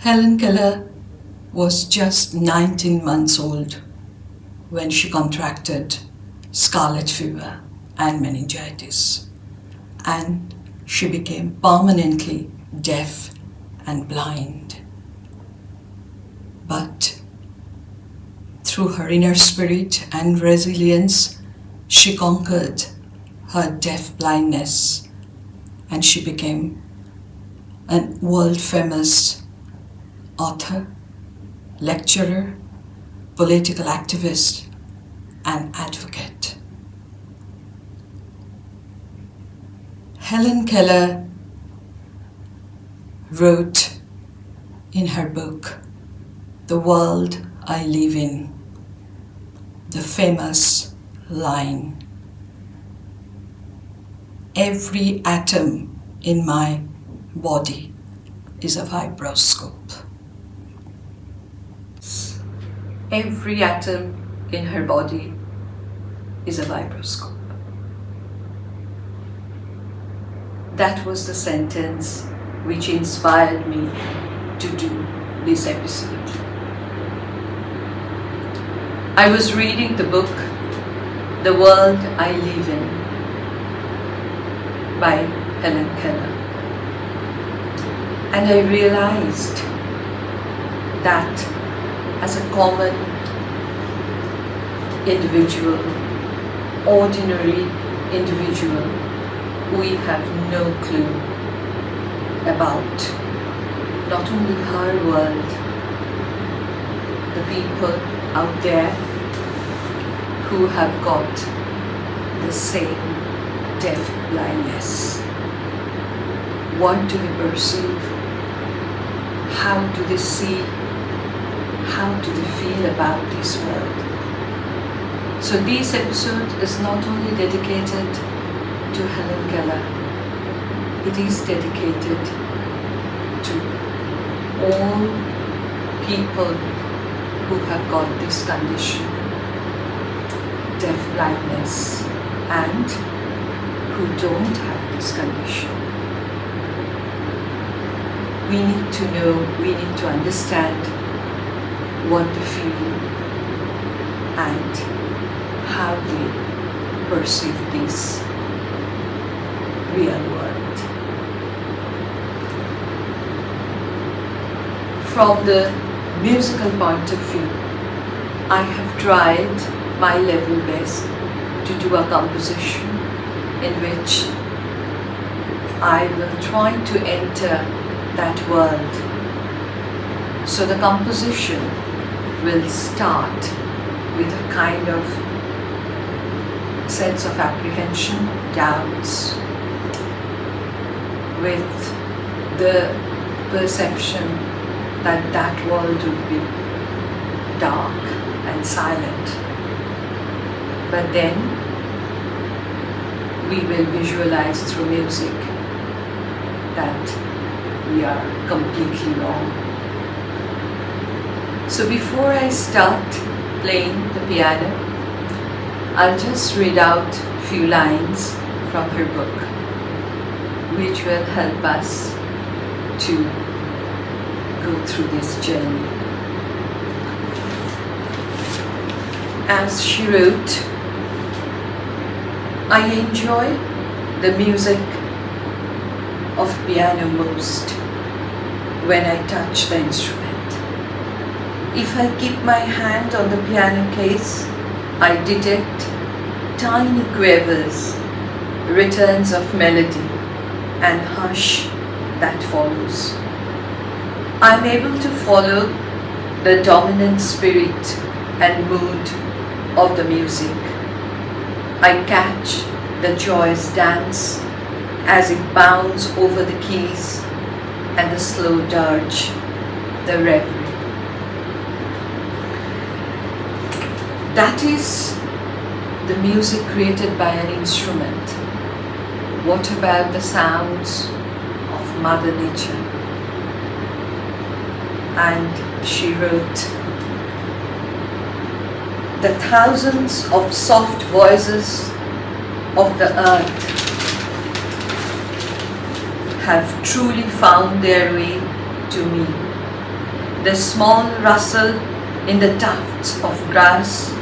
Helen Keller was just 19 months old when she contracted scarlet fever and meningitis, and she became permanently deaf and blind. But through her inner spirit and resilience, she conquered her deaf blindness and she became a world-famous author, lecturer, political activist, and advocate. Helen Keller wrote in her book, "The World I Live In," the famous line, "Every atom in my body is a vibroscope." Every atom in her body is a vibroscope. That was the sentence which inspired me to do this episode. I was reading the book "The World I Live In" by Helen Keller, and I realized that as a common individual, ordinary individual, we have no clue about not only her world, the people out there who have got the same deaf blindness. What do they perceive? How do they see? How do they feel about this world? So this episode is not only dedicated to Helen Keller, it is dedicated to all people who have got this condition, deaf blindness, and who don't have this condition. We need to know, we need to understand what they feel and how they perceive this real world. From the musical point of view, I have tried my level best to do a composition in which I will try to enter that world. So the composition will start with a kind of sense of apprehension, doubts, with the perception that that world would be dark and silent. But then we will visualize through music that we are completely wrong. So before I start playing the piano, I'll just read out a few lines from her book, which will help us to go through this journey. As she wrote, "I enjoy the music of piano most when I touch the instrument. If I keep my hand on the piano case, I detect tiny quavers, returns of melody, and hush that follows. I'm able to follow the dominant spirit and mood of the music. I catch the joyous dance as it bounds over the keys and the slow dirge, the reverie." That is the music created by an instrument. What about the sounds of Mother Nature? And she wrote, "The thousands of soft voices of the earth have truly found their way to me the small rustle in the tufts of grass,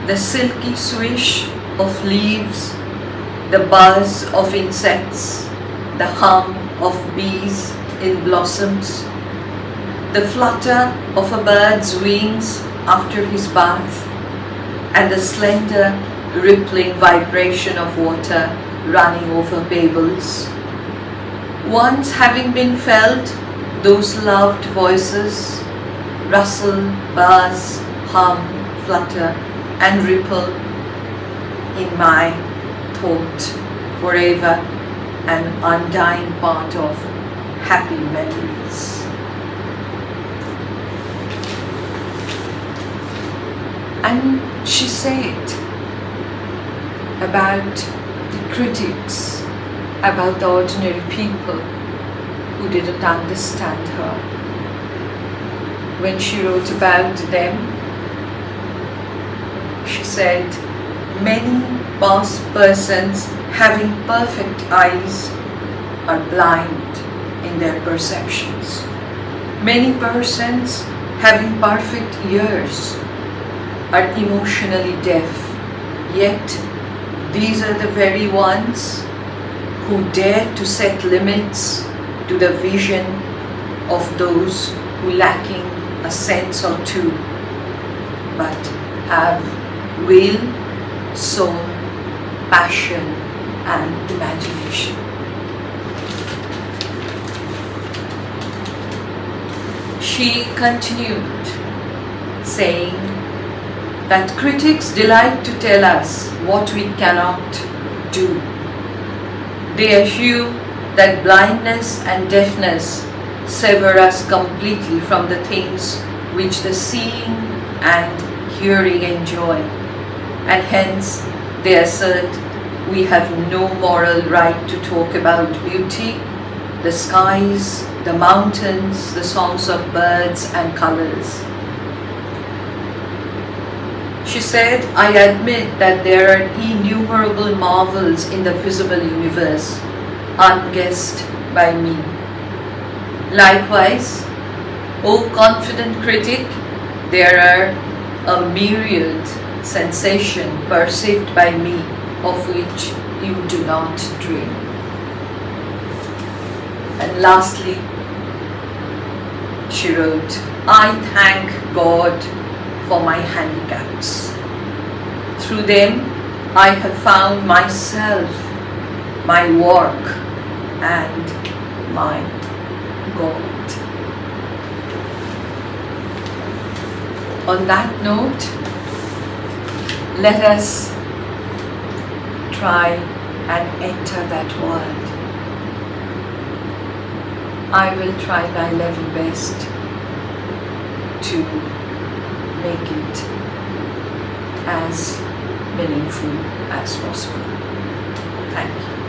the silky swish of leaves, the buzz of insects, the hum of bees in blossoms, the flutter of a bird's wings after his bath, and the slender rippling vibration of water running over pebbles. Once having been felt, those loved voices rustle, buzz, hum, flutter, and ripple in my thought forever, an undying part of happy memories. And she said about the critics, about the ordinary people who didn't understand her. When she wrote about them, she said, many persons having perfect eyes are blind in their perceptions. Many persons having perfect ears are emotionally deaf, yet these are the very ones who dare to set limits to the vision of those who lacking a sense or two, but have will, soul, passion and imagination. She continued saying that critics delight to tell us what we cannot do. They assume that blindness and deafness sever us completely from the things which the seeing and hearing enjoy, and hence they assert we have no moral right to talk about beauty, the skies, the mountains, the songs of birds and colors. She said, I admit that there are innumerable marvels in the visible universe, unguessed by me. Likewise, O confident critic, there are a myriad sensation perceived by me of which you do not dream. And lastly, she wrote, I thank God for my handicaps. Through them, I have found myself, my work, and my God. On that note, let us try and enter that world. I will try my level best to make it as meaningful as possible. Thank you.